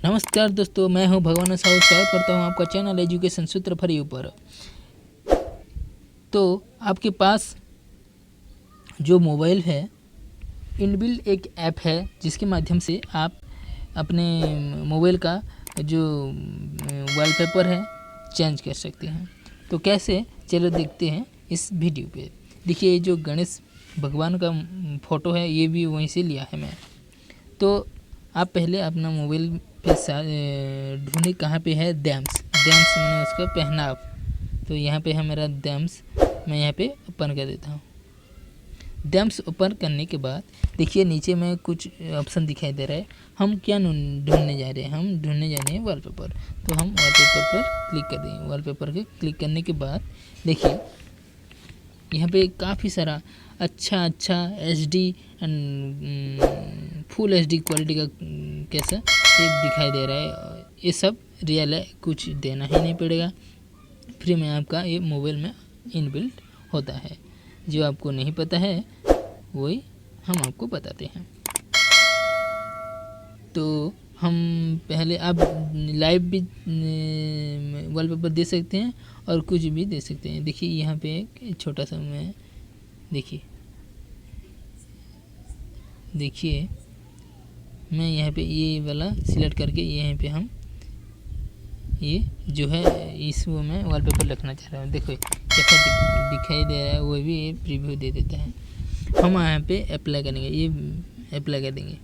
नमस्कार दोस्तों, मैं हूं भगवान साहू। स्वागत करता हूं आपका चैनल एजुकेशन सूत्र फॉर यू पर। तो आपके पास जो मोबाइल है, इनबिल्ट एक ऐप है जिसके माध्यम से आप अपने मोबाइल का जो वॉलपेपर है चेंज कर सकते हैं। तो कैसे, चलो देखते हैं इस वीडियो पे। देखिए, ये जो गणेश भगवान का फ़ोटो है ये भी वहीं से लिया है मैं। तो आप पहले अपना मोबाइल पे ढूंढे कहाँ पे है डैम्स मैंने उसका पहनाव। तो यहाँ पे है मेरा डैम्स, मैं यहाँ पे ओपन कर देता हूँ। डैम्स ओपन करने के बाद देखिए नीचे में कुछ ऑप्शन दिखाई दे रहा है। हम क्या ढूंढने जा रहे हैं? हम ढूंढने जा रहे हैं वॉलपेपर। तो हम वॉलपेपर पर क्लिक कर देंगे। वॉलपेपर के क्लिक करने के बाद देखिए यहाँ पे काफ़ी सारा अच्छा HD and full HD quality का कैसा ये दिखाई दे रहा है। ये सब रियल है, कुछ देना ही नहीं पड़ेगा, फ्री में आपका ये मोबाइल में इनबिल्ट होता है। जो आपको नहीं पता है वही हम आपको बताते हैं। तो हम पहले आप लाइव भी वॉलपेपर दे सकते हैं और कुछ भी दे सकते हैं। देखिए यहाँ पे एक छोटा सा मैं देखिए मैं यहाँ पे ये वाला सिलेक्ट करके यहाँ पे हम ये जो है इसको मैं वॉलपेपर रखना चाह रहा हूँ। देखो कैसा दिखाई दे रहा है, वो भी ये प्रीव्यू दे देता है। हम यहाँ पे अप्लाई करेंगे, ये अप्लाई कर देंगे।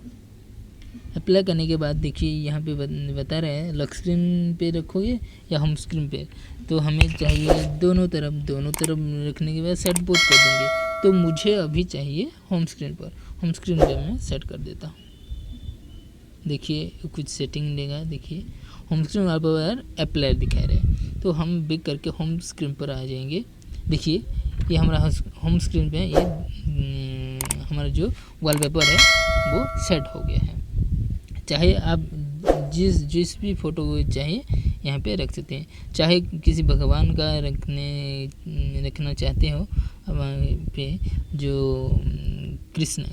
अप्लाई करने के बाद देखिए यहाँ पे बता रहे हैं लॉक स्क्रीन पे रखोगे या होम स्क्रीन पे। तो हमें चाहिए दोनों तरफ रखने के बाद सेट बोथ कर देंगे। तो मुझे अभी चाहिए होम स्क्रीन पर। होम स्क्रीन पे मैं सेट कर देता हूँ। देखिए कुछ सेटिंग देगा। देखिए होम स्क्रीन वॉलपेपर अप्लाई दिखा रहे हैं। तो हम बिग करके होम स्क्रीन पर आ जाएंगे। देखिए ये हमारा होम स्क्रीन पे ये हमारा जो वॉलपेपर है वो सेट हो गया है। चाहे आप जिस भी फ़ोटो को चाहिए यहाँ पे रख सकते हैं। चाहे किसी भगवान का रखना चाहते हो वहाँ पे, जो कृष्ण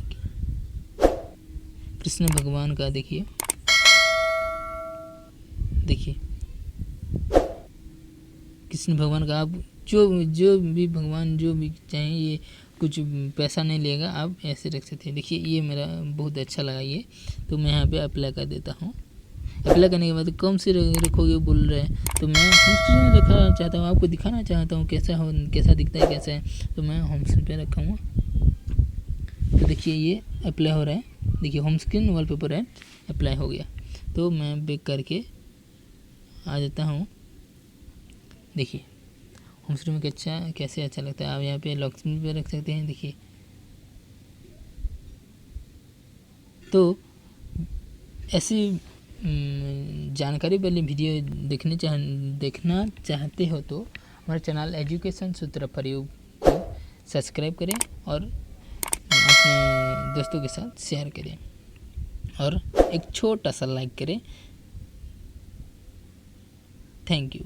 भगवान का देखिए कृष्ण भगवान का आप जो भी भगवान जो भी चाहिए, ये कुछ पैसा नहीं लेगा, आप ऐसे रख सकते हैं। देखिए ये मेरा बहुत अच्छा लगा ये, तो मैं यहाँ पे अप्लाई कर देता हूँ। अप्लाई करने के बाद कौन से रखोगे बोल रहे हैं, तो मैं होम स्क्रीन में रखना चाहता हूँ, आपको दिखाना चाहता हूँ कैसा दिखता है कैसा है। तो मैं होम स्क्रीन पे रखूँगा। तो देखिए ये अप्लाई हो रहा है। देखिए होम स्क्रीन वॉलपेपर है अप्लाई हो गया। तो मैं बैक करके आ जाता हूँ। देखिए होम स्क्रीन में कैसे अच्छा लगता है। आप यहाँ पे लॉक स्क्रीन पे रख सकते हैं। देखिए तो ऐसी जानकारी वाली वीडियो देखना चाहते हो तो हमारे चैनल एजुकेशन सूत्र फॉर यू को सब्सक्राइब करें और अपने दोस्तों के साथ शेयर करें और एक छोटा सा लाइक करें। Thank you.